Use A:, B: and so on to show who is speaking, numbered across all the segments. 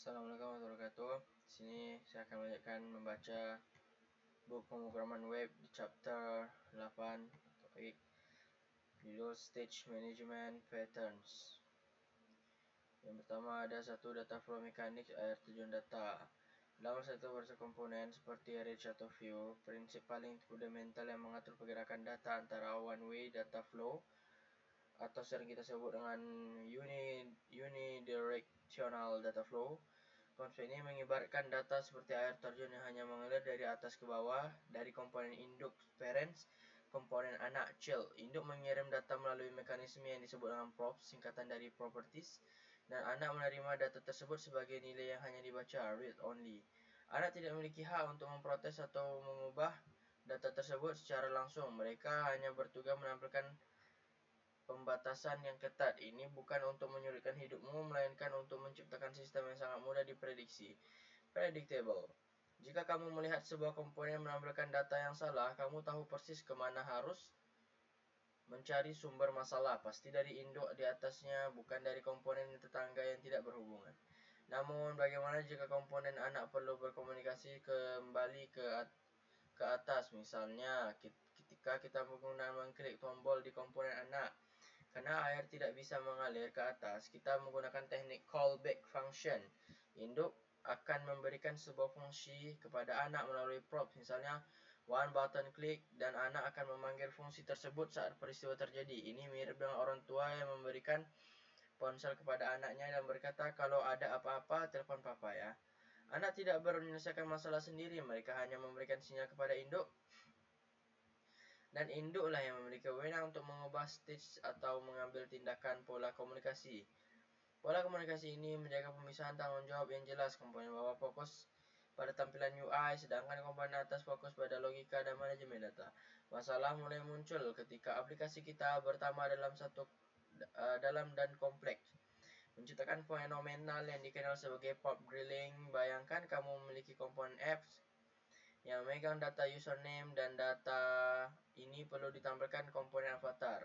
A: Assalamualaikum warahmatullahi wabarakatuh. Di sini saya akan melanjutkan membaca buku pemrograman web di chapter 8 topik judul Stage Management Patterns. Yang pertama ada satu data flow mechanics air terjun data. Dalam satu versi komponen seperti array atau view, prinsip paling fundamental yang mengatur pergerakan data antara one-way data flow atau sering kita sebut dengan unidirectional data flow. Konsep ini mengibaratkan data seperti air terjun yang hanya mengalir dari atas ke bawah dari komponen induk parents, komponen anak child. Induk mengirim data melalui mekanisme yang disebut dengan props, singkatan dari properties, dan anak menerima data tersebut sebagai nilai yang hanya dibaca, read only. Anak tidak memiliki hak untuk memprotes atau mengubah data tersebut secara langsung. Mereka hanya bertugas menampilkan pembatasan yang ketat. Ini bukan untuk menyulitkan hidupmu, melainkan untuk menciptakan sistem yang sangat mudah diprediksi. Predictable. Jika kamu melihat sebuah komponen menampilkan data yang salah, kamu tahu persis kemana harus mencari sumber masalah. Pasti dari induk di atasnya, bukan dari komponen tetangga yang tidak berhubungan. Namun, bagaimana jika komponen anak perlu berkomunikasi kembali ke atas? Misalnya, ketika kita menggunakan mengklik tombol di komponen anak, karena air tidak bisa mengalir ke atas, kita menggunakan teknik callback function. Induk akan memberikan sebuah fungsi kepada anak melalui prop, misalnya one button click, dan anak akan memanggil fungsi tersebut saat peristiwa terjadi. Ini mirip dengan orang tua yang memberikan ponsel kepada anaknya dan berkata, kalau ada apa-apa, telepon papa ya. Anak tidak menyelesaikan masalah sendiri, mereka hanya memberikan sinyal kepada induk, dan induklah yang memiliki wewenang untuk mengubah stage atau mengambil tindakan pola komunikasi. Pola komunikasi ini menjaga pemisahan tanggung jawab yang jelas. Komponen bawah fokus pada tampilan UI, sedangkan komponen atas fokus pada logika dan manajemen data. Masalah mulai muncul ketika aplikasi kita bertambah dalam dan kompleks, menciptakan fenomenal yang dikenal sebagai pop drilling. Bayangkan kamu memiliki komponen apps yang memegang data username, dan data ini perlu ditampilkan komponen avatar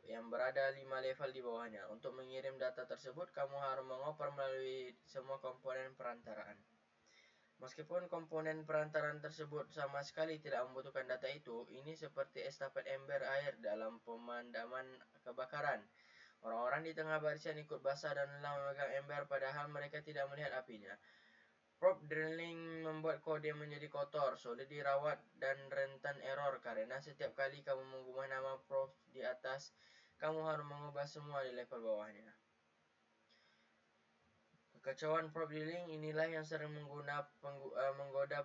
A: yang berada 5 level di bawahnya. Untuk mengirim data tersebut, kamu harus mengoper melalui semua komponen perantaraan. Meskipun komponen perantaraan tersebut sama sekali tidak membutuhkan data itu, ini seperti estafet ember air dalam pemadaman kebakaran. Orang-orang di tengah barisan ikut basah dan lelah memegang ember padahal mereka tidak melihat apinya. Prop drilling membuat kode menjadi kotor, sulit dirawat, dan rentan error karena setiap kali kamu mengubah nama prop di atas, kamu harus mengubah semua di level bawahnya. Kekacauan prop drilling inilah yang sering menggoda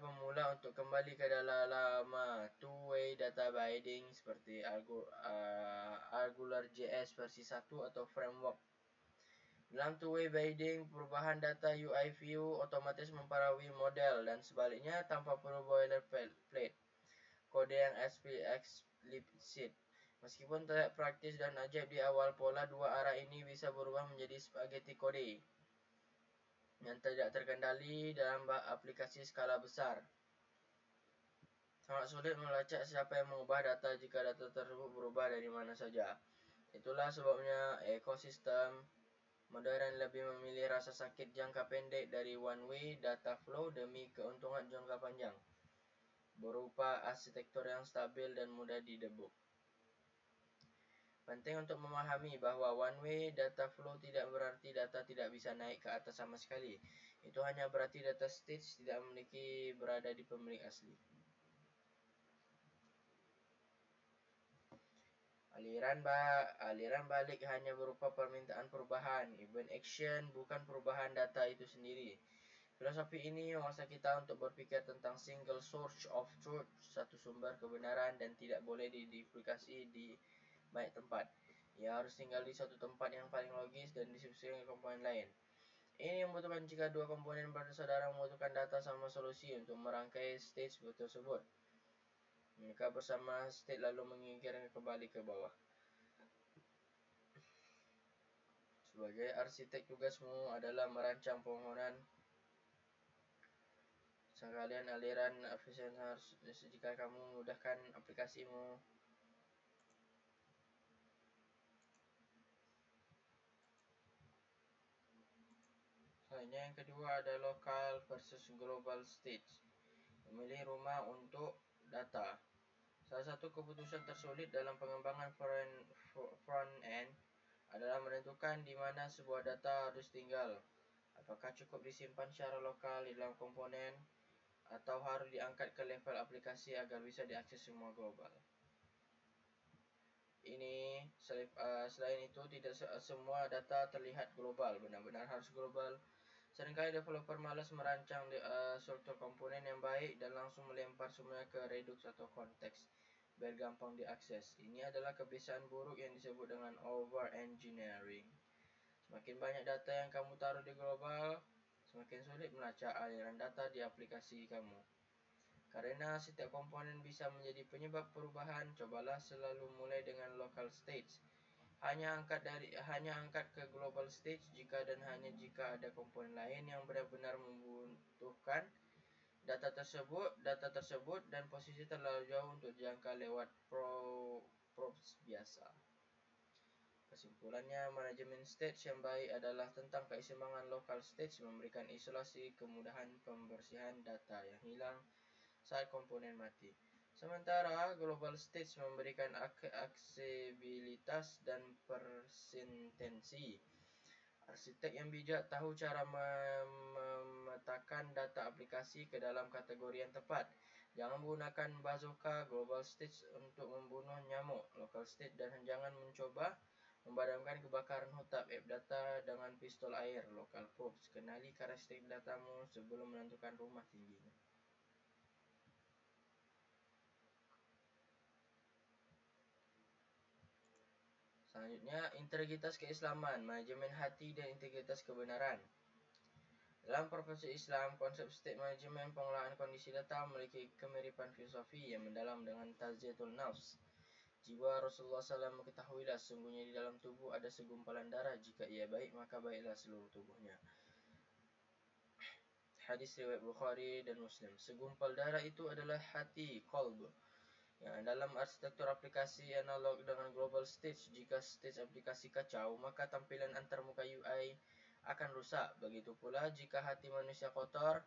A: pemula untuk kembali ke lama two-way data binding seperti AngularJS versi 1 atau framework. Dalam two-way binding, perubahan data UI view otomatis mempengaruhi model, dan sebaliknya tanpa perlu boilerplate kode yang eksplisit. Meskipun terlihat praktis dan ajaib di awal, pola dua arah ini bisa berubah menjadi spaghetti kode yang tidak terkendali dalam aplikasi skala besar. Sangat sulit melacak siapa yang mengubah data jika data tersebut berubah dari mana saja. Itulah sebabnya ekosistem modern lebih memilih rasa sakit jangka pendek dari one-way data flow demi keuntungan jangka panjang, berupa arsitektur yang stabil dan mudah didebug. Penting untuk memahami bahwa one-way data flow tidak berarti data tidak bisa naik ke atas sama sekali. Itu hanya berarti data stage tidak berada di pemilik asli. Aliran balik hanya berupa permintaan perubahan, event action, bukan perubahan data itu sendiri. Filosofi ini memaksa kita untuk berpikir tentang single source of truth, satu sumber kebenaran, dan tidak boleh diduplikasi di banyak tempat. Ia harus tinggal di suatu tempat yang paling logis dan disubstitusi dengan komponen lain. Ini membutuhkan jika dua komponen bersaudara membutuhkan data sama solusi untuk merangkai stage tersebut. Mereka bersama state lalu mengingkirkan kembali ke bawah. Sebagai arsitek, tugasmu adalah merancang permohonan sekalian aliran efisien harus jika kamu memudahkan aplikasimu. Contohnya yang kedua ada local versus global stage. Memilih rumah untuk data. Salah satu keputusan tersulit dalam pengembangan front end adalah menentukan di mana sebuah data harus tinggal. Apakah cukup disimpan secara lokal di dalam komponen atau harus diangkat ke level aplikasi agar bisa diakses semua global. Selain itu tidak semua data terlihat global, benar-benar harus global. Seringkali developer malas merancang struktur komponen yang baik dan langsung melempar semuanya ke Redux atau konteks biar gampang diakses. Ini adalah kebiasaan buruk yang disebut dengan over engineering. Semakin banyak data yang kamu taruh di global, semakin sulit melacak aliran data di aplikasi kamu. Karena setiap komponen bisa menjadi penyebab perubahan, cobalah selalu mulai dengan local stage. Hanya angkat ke global stage jika dan hanya jika ada komponen lain yang benar-benar membutuhkan data tersebut dan posisi terlalu jauh untuk dijangka lewat props biasa. Kesimpulannya, manajemen stage yang baik adalah tentang keseimbangan local stage, memberikan isolasi, kemudahan pembersihan data yang hilang saat komponen mati. Sementara global stage memberikan aksesibilitas dan persistensi. Arsitek yang bijak tahu cara memetakan data aplikasi ke dalam kategori yang tepat. Jangan menggunakan bazooka global stage untuk membunuh nyamuk local stage dan jangan mencoba memadamkan kebakaran hutap app data dengan pistol air local props. Kenali karakteristik datamu sebelum menentukan rumah tingginya. Selanjutnya, integritas keislaman, manajemen hati dan integritas kebenaran. Dalam profesi Islam, konsep state manajemen pengolahan kondisi data memiliki kemiripan filosofi yang mendalam dengan tazkiyatul nafs. Jiwa Rasulullah SAW mengetahuilah sesungguhnya di dalam tubuh ada segumpalan darah. Jika ia baik, maka baiklah seluruh tubuhnya. Hadis riwayat Bukhari dan Muslim. Segumpal darah itu adalah hati, qalb. Yang dalam arsitektur aplikasi analog dengan global stage, jika stage aplikasi kacau, maka tampilan antarmuka UI akan rusak. Begitu pula jika hati manusia kotor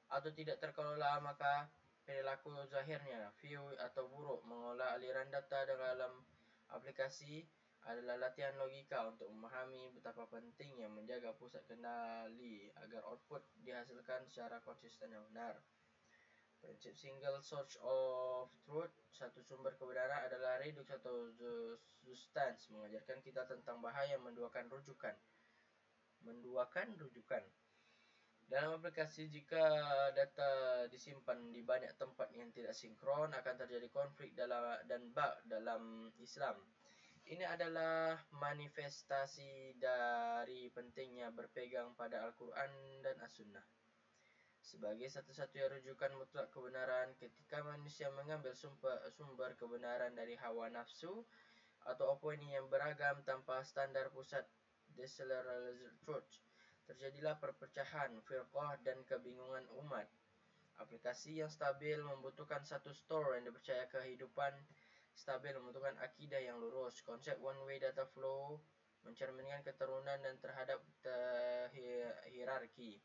A: atau tidak terkelola, maka perilaku zahirnya, view atau buruk. Mengolah aliran data dalam aplikasi adalah latihan logika untuk memahami betapa pentingnya menjaga pusat kendali agar output dihasilkan secara konsisten yang benar. Prinsip single source of truth, satu sumber kebenaran adalah Redux atau substance, mengajarkan kita tentang bahaya menduakan rujukan. Dalam aplikasi, jika data disimpan di banyak tempat yang tidak sinkron, akan terjadi konflik dan bug dalam Islam. Ini adalah manifestasi dari pentingnya berpegang pada Al-Quran dan As-Sunnah sebagai satu-satunya rujukan mutlak kebenaran. Ketika manusia mengambil sumber kebenaran dari hawa nafsu atau opini yang beragam tanpa standar pusat decentralized truth, terjadilah perpecahan, firqah dan kebingungan umat. Aplikasi yang stabil membutuhkan satu store yang dipercaya. Kehidupan stabil membutuhkan akidah yang lurus. Konsep one way data flow mencerminkan keturunan dan terhadap hierarki.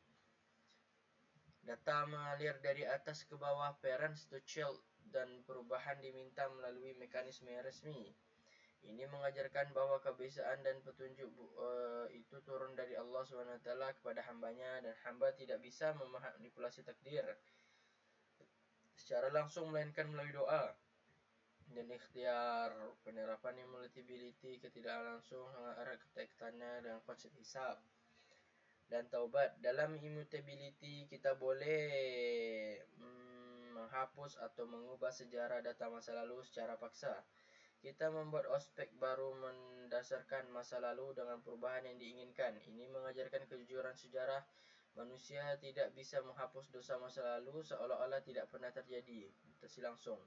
A: Data mengalir dari atas ke bawah, parents to child, dan perubahan diminta melalui mekanisme yang resmi. Ini mengajarkan bahwa kebiasaan dan petunjuk itu turun dari Allah SWT kepada hambanya, dan hamba tidak bisa memanipulasi takdir secara langsung melainkan melalui doa dan ikhtiar. Penerapan immutability ketidaklangsung sangat erat kaitannya dengan konsep hisab dan taubat. Dalam immutability, kita boleh menghapus atau mengubah sejarah data masa lalu secara paksa. Kita membuat ospek baru mendasarkan masa lalu dengan perubahan yang diinginkan. Ini mengajarkan kejujuran sejarah. Manusia tidak bisa menghapus dosa masa lalu seolah-olah tidak pernah terjadi langsung.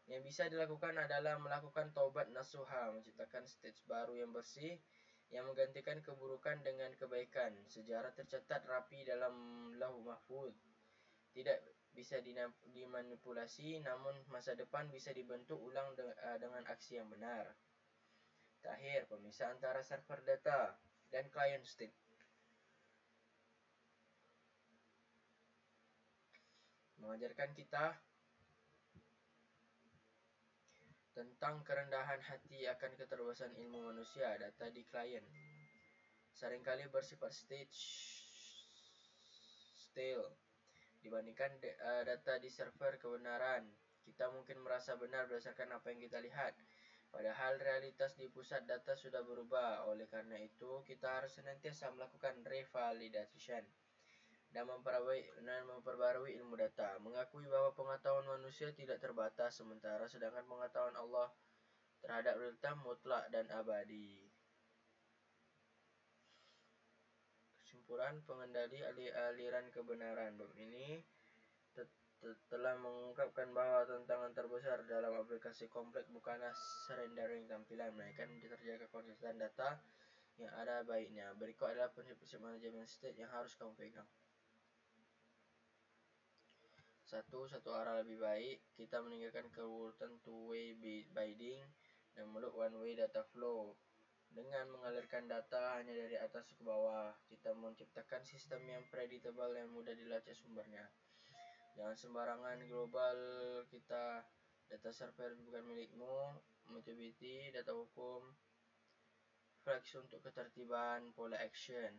A: Yang bisa dilakukan adalah melakukan taubat nasuha, menciptakan stage baru yang bersih, yang menggantikan keburukan dengan kebaikan. Sejarah tercatat rapi dalam Lauh Mahfuz. Tidak bisa dimanipulasi, namun masa depan bisa dibentuk ulang dengan aksi yang benar. Terakhir, pemisah antara server data dan client state. mengajarkan kita tentang kerendahan hati akan keterbatasan ilmu manusia. Data di klien seringkali bersifat stale dibandingkan data di server kebenaran. Kita mungkin merasa benar berdasarkan apa yang kita lihat, padahal realitas di pusat data sudah berubah. Oleh karena itu, kita harus senantiasa melakukan revalidation dan memperbarui ilmu data, mengakui bahwa pengetahuan manusia tidak terbatas, sedangkan pengetahuan Allah terhadap real time mutlak dan abadi. Kesimpulan, pengendali aliran kebenaran. Bab ini telah mengungkapkan bahwa tantangan terbesar dalam aplikasi kompleks bukanlah rendering tampilan, melainkan terjaga konsisten data yang ada baiknya. Berikut adalah prinsip-prinsip manajemen state yang harus kamu pegang. Satu arah lebih baik. Kita meninggalkan keurutan two-way binding dan meluk one-way data flow. Dengan mengalirkan data hanya dari atas ke bawah, kita menciptakan sistem yang predictable dan mudah dilacak sumbernya. Jangan sembarangan global kita. Data server bukan milikmu. Mutability, data hukum, flags untuk ketertiban, pola action.